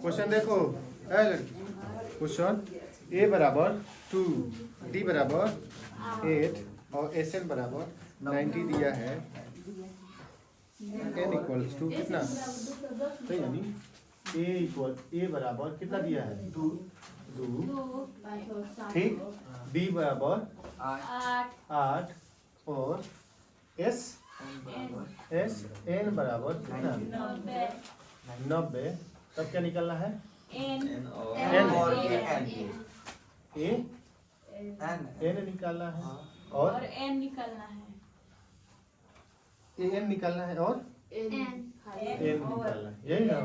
Question देखो question ए बराबर 2, D बराबर 8 और एस एन बराबर 90 दिया है। एन इक्वल्स टू कितना, तो यानी ए बराबर कितना दिया है 2, ठीक। बी बराबर 8 और एस एन बराबर कितना 90। तब क्या निकलना है एन निकालना है और एन निकालना है एन निकालना है और एन निकालना है, यही ना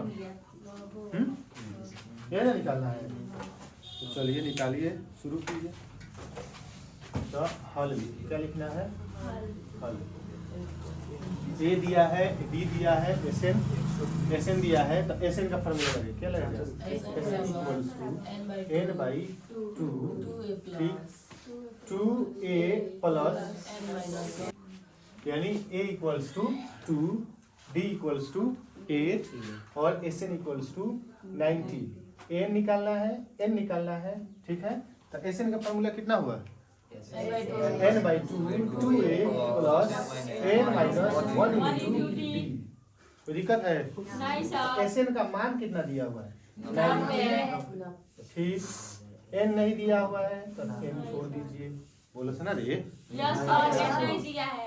यही ना निकालना है। तो चलिए निकालिए, शुरू कीजिए। तो हल क्या लिखना है, हल ए दिया है, बी दिया है, एस एन दिया है। तो एस एन का फॉर्मूला लगे क्या लगेगा, एन बाई 2, ठीक। 2a प्लस यानी a equals to 2, d equals to 8 और S N equals to 90। N निकालना है, एन निकालना है, ठीक है। तो एस एन का फॉर्मूला कितना हुआ, n by 2 into a plus n minus 1 into d। कोई दिक्कत है, एस एन का मान कितना दिया हुआ है 90, ठीक। n नहीं दिया हुआ है तो n छोड़ दीजिए। बोलो सुना रे,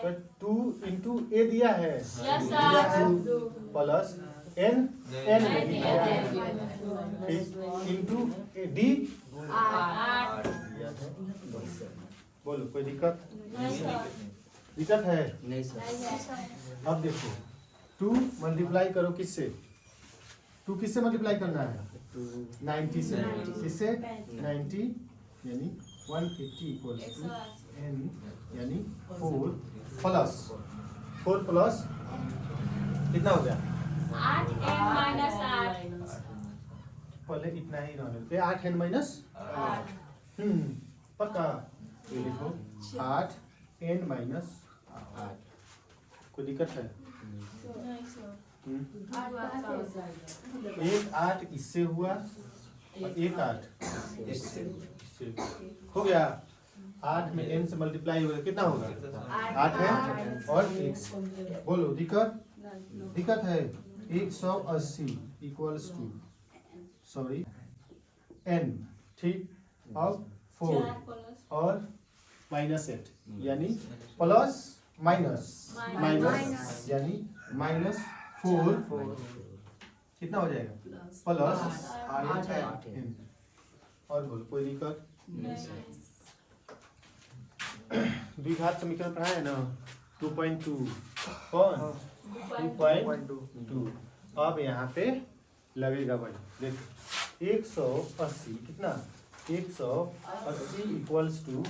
तो 2 इंटू ए दिया है प्लस n नहीं दिया है, ठीक। Into D 8। बोलो कोई दिक्कत, दिक्कत है नहीं सर। अब देखो 2 मल्टीप्लाई करो किससे, 2 किससे मल्टीप्लाई करना है 90 से, किससे 90 यानी 180 इक्वल्स टू n यानी 4 प्लस कितना हो गया 8 n माइनस 8। पहले इतना ही रहने दे, 8 n माइनस 8। पक्का ये लिखो 8 n माइनस 8। कोई दिक्कत है, एक 8 इससे हुआ और एक 8 इससे हो गया। 8 में n से मल्टीप्लाई होगा कितना होगा 8 है और 1 से। बोलो दिक्कत है 180 इक्वल्स टू सॉरी n, ठीक। अब 4 और माइनस 8 यानी प्लस माइनस यानी माइनस 4 कितना हो जाएगा प्लस 8 n। और बोलो कोई दिक्कत, द्विघात समीकरण पढ़ाए ना 2.2 कौन 2.2। अब यहाँ पे लगेगा भाई देखो 180 कितना 180 इक्वल्स टू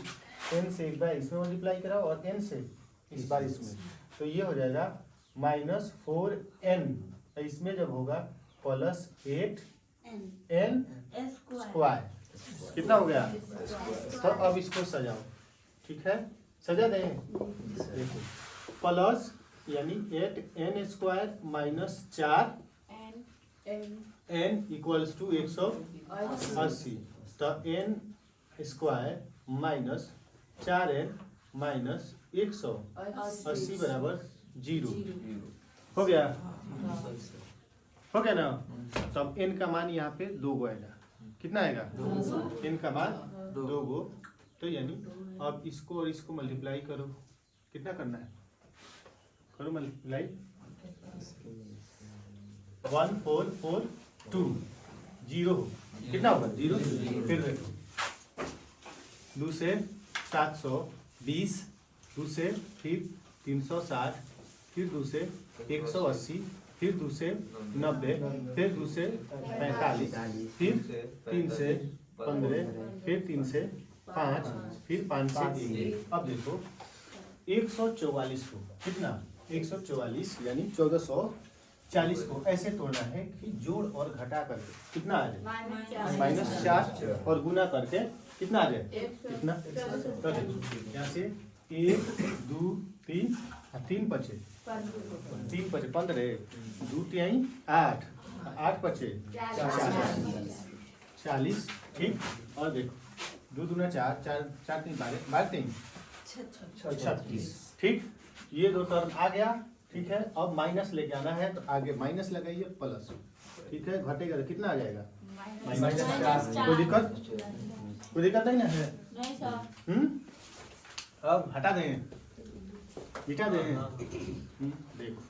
n से एक बार इसमें मल्टीप्लाई करा और n से इस बार इसमें, तो ये हो जाएगा माइनस 4n। इसमें जब होगा प्लस 8n स्क्वायर कितना हो गया। तो अब इसको सजाओ, ठीक है सजा दें। देखो प्लस यानी 8n square minus 4n equals to 180। तो n square minus 4n minus 180 बराबर 0 हो गया, हो गया ना। तब n का मान यहाँ पे 2 गो आएगा, कितना आएगा n का मान 2 गो। तो यानी अब इसको और इसको मल्टीप्लाई करो, कितना करना है करो मल्टीप्लाई 1442 0 कितना होगा 0। फिर देखो 2 से 720, 2 से फिर 360, फिर 2 से 180, फिर 2 से 90, फिर 2 से 45, फिर 3 से 15, फिर 3 से 5, फिर 5 से 1। अब देखो 144 को कितना 144 यानी 1440 को ऐसे तोड़ना है कि जोड़ और घटा करके कितना आ जाए -4 और गुना करके कितना आ जाए कितना। तो देखो यहाँ से 1 2 3 3 बचे 15 2 3 8 8 पचे 40, ठीक। और देखो 2 दूना 4, 4 3 12, 12 3 36, ठीक। ये दो टर्म आ गया, ठीक है। अब माइनस लेके आना है तो आगे माइनस लगाइए प्लस, ठीक है। घटेगा तो कितना आ जाएगा -4। कोई दिक्कत नहीं ना है? नहीं सर। अब हटा दें, मिटा दें। देखो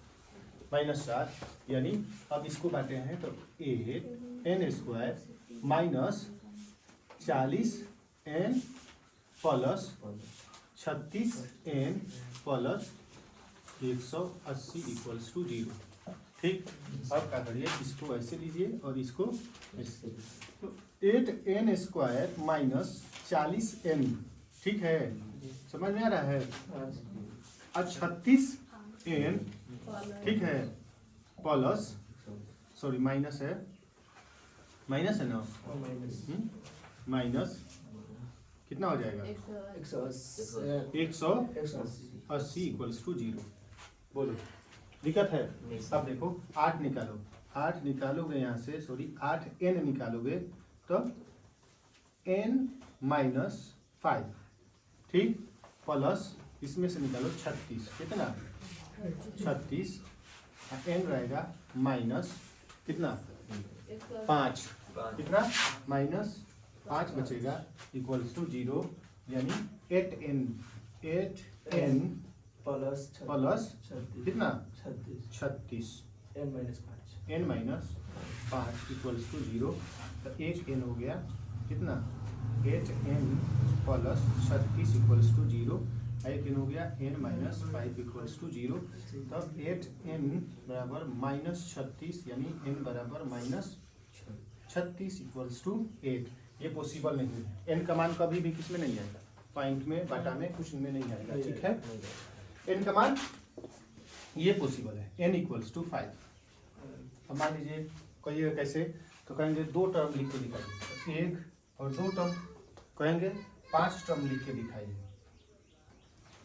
-4 यानी अब इसको बांटे हैं तो n² minus 40n plus 36n plus 180 equals to 0, ठीक। अब क्या करिए, इसको ऐसे लीजिए और इसको ऐसे। तो 8n² माइनस 40n, ठीक है, समझ में आ रहा है। और 36n, ठीक है, प्लस सॉरी माइनस है ना, माइनस कितना हो जाएगा 180 इक्वल्स टू 0। बोलो दिक्कत है? अब देखो 8 निकालो, 8 निकालोगे यहाँ से, सॉरी 8n निकालोगे तो n माइनस 5, ठीक, प्लस इसमें से निकालो 36, कितना 36, n रहेगा माइनस कितना 5, कितना -5 बचेगा इक्वल्स टू 0, यानी 8n प्लस कितना 36 n-5 इक्वल्स टू 0। तो 8n हो गया कितना 8n plus 36 equals to 0, 8n हो गया n-5 इक्वल्स टू 0। तब 8n बराबर -36 यानी n बराबर -36 इक्वल्स टू 8। ये पॉसिबल नहीं है। n का मान कभी भी किस में नहीं आएगा, पॉइंट में, बाटा में, कुछ में नहीं आएगा, ठीक है। n का मान ये पॉसिबल है, n इक्वल्स टू 5। अब मान लीजिए कहिए कैसे, तो कहेंगे 2 टर्म लिख के दिखाइए, 1 और 2 टर्म, कहेंगे 5 टर्म लिख के दिखाइए,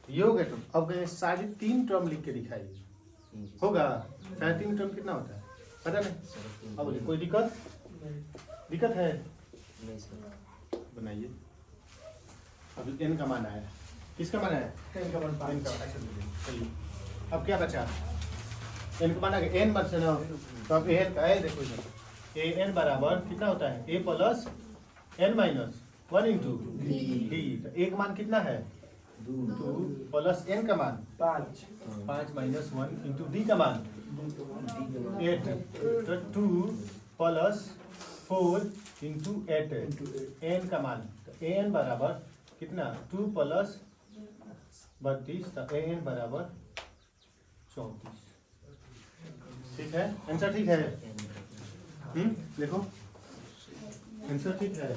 ये हो गया। तो अब कहेंगे 3.5 टर्म लिख के दिखाइए, होगा 3.5 टर्म कितना होता है पता नहीं। अब बोलिए कोई दिक्कत है? बनाइए। अब n का मान आया, किसका मान आया? n का मान, चलिए अब क्या बचा, n का मान आ गया, n बचा ना। तो अब n का है, देखो इधर an बराबर कितना होता है, a plus n minus 1 into d। तो एक मान कितना है 2 प्लस n का मान 5 माइनस 1 इंटू d का मान 8। तो 2 प्लस 4 इंटू 8 n का मान। तो an बराबर कितना 2 प्लस 32, तो an बराबर 34, ठीक है। आंसर ठीक है? देखो आंसर ठीक है।